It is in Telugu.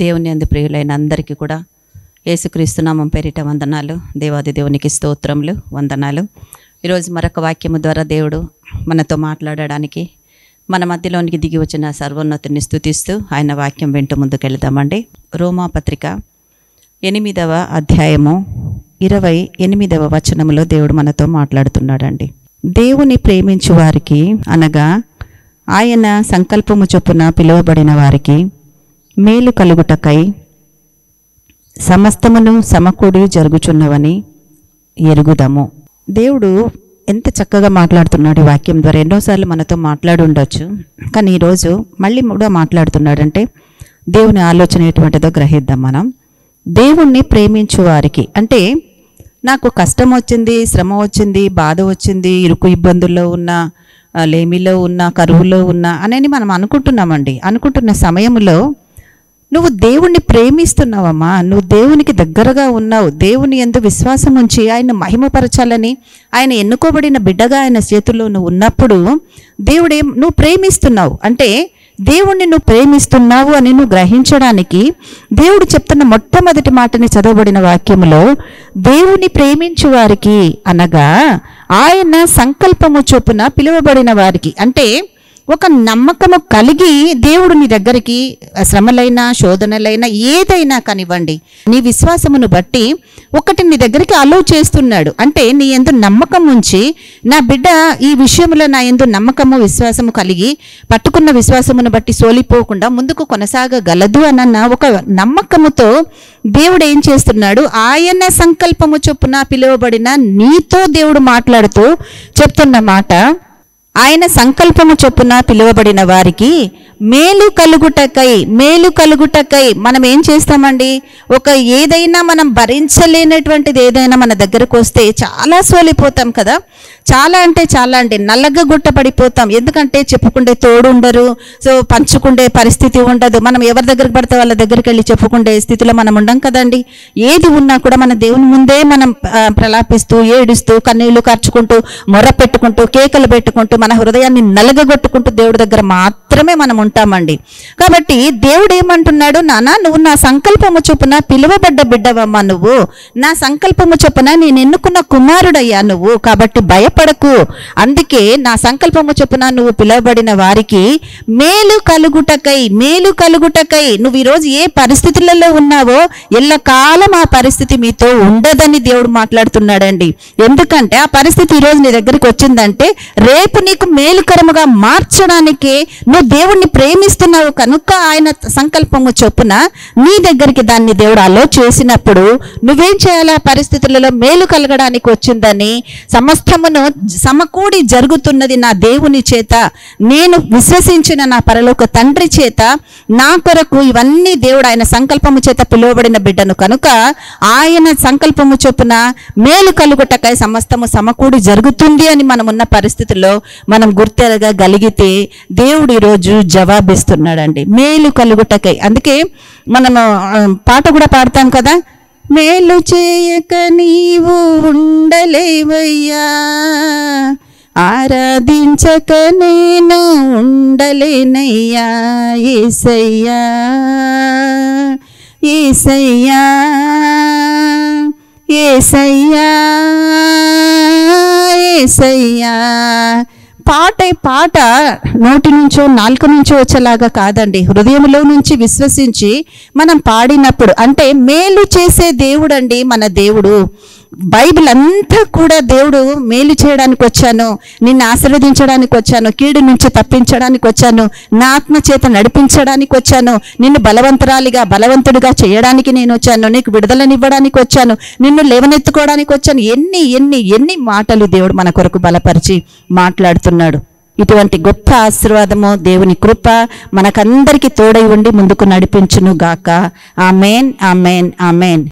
దేవుని యందు ప్రియులైన అందరికీ కూడా యేసుక్రీస్తు నామం పేరిట వందనాలు. దేవాది దేవునికి స్తోత్రములు, వందనాలు. ఈరోజు మరొక వాక్యము ద్వారా దేవుడు మనతో మాట్లాడడానికి మన మధ్యలోనికి దిగి వచ్చిన సర్వోన్నతుని స్తుతిస్తూ ఆయన వాక్యం వింటూ ముందుకెళ్దామండి. రోమా పత్రిక 8వ అధ్యాయము 28వ వచనములో దేవుడు మనతో మాట్లాడుతున్నాడండి. దేవుని ప్రేమించు వారికి అనగా ఆయన సంకల్పము చొప్పున పిలువబడిన వారికి మేలు కలుగుటకై సమస్తమును సమకూడి జరుగుచున్నవని ఎరుగుదము. దేవుడు ఎంత చక్కగా మాట్లాడుతున్నాడు ఈ వాక్యం ద్వారా. ఎన్నోసార్లు మనతో మాట్లాడి ఉండొచ్చు, కానీ ఈరోజు మళ్ళీ కూడా మాట్లాడుతున్నాడంటే దేవుని ఆలోచన ఎటువంటిదో గ్రహిద్దాం. మనం దేవుణ్ణి ప్రేమించు వారికి అంటే నాకు కష్టం వచ్చింది, శ్రమ వచ్చింది, బాధ వచ్చింది, ఇరుకు ఇబ్బందుల్లో ఉన్న, లేమిలో ఉన్న, కరువులో ఉన్న అనేది మనం అనుకుంటున్నామండి. అనుకుంటున్న సమయంలో నువ్వు దేవుణ్ణి ప్రేమిస్తున్నావమ్మా, నువ్వు దేవునికి దగ్గరగా ఉన్నావు, దేవుని యందు విశ్వాసం ఉంచి ఆయన మహిమపరచాలని ఆయన ఎన్నుకోబడిన బిడ్డగా ఆయన చేతుల్లో నువ్వు ఉన్నప్పుడు నువ్వు ప్రేమిస్తున్నావు అంటే దేవుణ్ణి నువ్వు ప్రేమిస్తున్నావు అని నువ్వు గ్రహించడానికి దేవుడు చెప్తున్న మొట్టమొదటి మాటని చదవబడిన వాక్యములో దేవుని ప్రేమించు వారికి అనగా ఆయన సంకల్పము చొప్పున పిలువబడిన వారికి అంటే ఒక నమ్మకము కలిగి దేవుడు నీ దగ్గరికి శ్రమలైనా శోధనలైనా ఏదైనా కానివ్వండి నీ విశ్వాసమును బట్టి ఒకటి నీ దగ్గరికి అలో చేస్తున్నాడు. అంటే నీ యందు నమ్మకం ఉంచి నా బిడ్డ ఈ విషయంలో నా యందు నమ్మకము విశ్వాసము కలిగి పట్టుకున్న విశ్వాసమును బట్టి సోలిపోకుండా ముందుకు కొనసాగగలదు అన్న ఒక నమ్మకముతో దేవుడు ఏం చేస్తున్నాడు, ఆయన సంకల్పము చొప్పున పిలువబడిన నీతో దేవుడు మాట్లాడుతూ చెప్తున్న మాట, ఆయన సంకల్పము చొప్పున పిలువబడిన వారికి మేలు కలుగుటకై మనం ఏం చేస్తామండి, ఒక ఏదైనా మనం భరించలేనటువంటిది ఏదైనా మన దగ్గరకు వస్తే చాలా సోలిపోతాం కదా. చాలా అంటే నల్లగొట్టపడిపోతాం. ఎందుకంటే చెప్పుకుంటే తోడు ఉండరు, సో పంచుకుండే పరిస్థితి ఉండదు. మనం ఎవరి దగ్గరికి పడితే వాళ్ళ దగ్గరికి వెళ్ళి చెప్పుకుంటే స్థితిలో మనం ఉండం కదండి. ఏది ఉన్నా కూడా మన దేవుని ముందే మనం ప్రలాపిస్తూ ఏడుస్తూ కన్నీళ్లు కార్చుకుంటూ మొర్ర పెట్టుకుంటూ కేకలు పెట్టుకుంటూ మన హృదయాన్ని నలగగొట్టుకుంటూ దేవుడి దగ్గర మాత్రమే మనం ఉంటామండి. కాబట్టి దేవుడు ఏమంటున్నాడు, నాన్న నువ్వు నా సంకల్పము చొప్పున పిలువబడ్డ బిడ్డవమ్మా, నువ్వు నా సంకల్పము చొప్పున నేను ఎన్నుకున్న కుమారుడయ్యా నువ్వు, కాబట్టి భయపడకు. అందుకే నా సంకల్పము చొప్పున నువ్వు పిలువబడిన వారికి మేలు కలుగుటకై నువ్వు ఈరోజు ఏ పరిస్థితులలో ఉన్నావో ఎల్లకాలం ఆ పరిస్థితి మీతో ఉండదని దేవుడు మాట్లాడుతున్నాడండి. ఎందుకంటే ఆ పరిస్థితి ఈరోజు నీ దగ్గరికి వచ్చిందంటే రేపు నీకు మేలుకరముగా మార్చడానికే నువ్వు దేవుణ్ణి ప్రేమిస్తున్నావు కనుక ఆయన సంకల్పము చొప్పున నీ దగ్గరికి దాన్ని దేవుడు అలో చేసినప్పుడు నువ్వేం చేయాలి, ఆ పరిస్థితులలో మేలు కలగడానికి వచ్చిందని సమస్తమును సమకూడి జరుగుతున్నది నా దేవుని చేత, నేను విశ్వసించిన నా పరలోక తండ్రి చేత నా కొరకు ఇవన్నీ దేవుడు ఆయన సంకల్పము చేత పిలువబడిన బిడ్డను కనుక ఆయన సంకల్పము చొప్పున మేలు కలుగుటకై సమస్తము సమకూడి జరుగుతుంది అని మనం ఉన్న పరిస్థితుల్లో మనం గుర్తెరగగలిగితే దేవుడు ఈరోజు జవాబిస్తున్నాడండి. మేలు కలుగుటకై. అందుకే మనము పాట కూడా పాడతాం కదా, మేలు చేయక నీవు ఉండలేవయ్యా, ఆరాధించక నేను ఉండలేనయ్యా, యేసయ్యా యేసయ్యా యేసయ్యా యేసయ్యా. పాట నోటి నుంచో నాలుక నుంచో వచ్చేలాగా కాదండి, హృదయంలో నుంచి విశ్వసించి మనం పాడినప్పుడు. అంటే మేలు చేసే దేవుడు అండి మన దేవుడు. బైబిల్ అంతా కూడా దేవుడు మేలు చేయడానికి వచ్చాను, నిన్ను ఆశీర్వదించడానికి వచ్చాను, కీడు నుంచి తప్పించడానికి వచ్చాను, నా ఆత్మ చేత నడిపించడానికి వచ్చాను, నిన్ను బలవంతుడిగా చేయడానికి నేను వచ్చాను, నీకు విడుదలనివ్వడానికి వచ్చాను, నిన్ను లేవనెత్తుకోవడానికి వచ్చాను. ఎన్ని మాటలు దేవుడు మన కొరకు బలపరిచి మాట్లాడుతున్నాడు. ఇటువంటి గొప్ప ఆశీర్వాదము దేవుని కృప మనకందరికీ తోడై ఉండి ముందుకు నడిపించును గాక. ఆమేన్ ఆమేన్ ఆమేన్.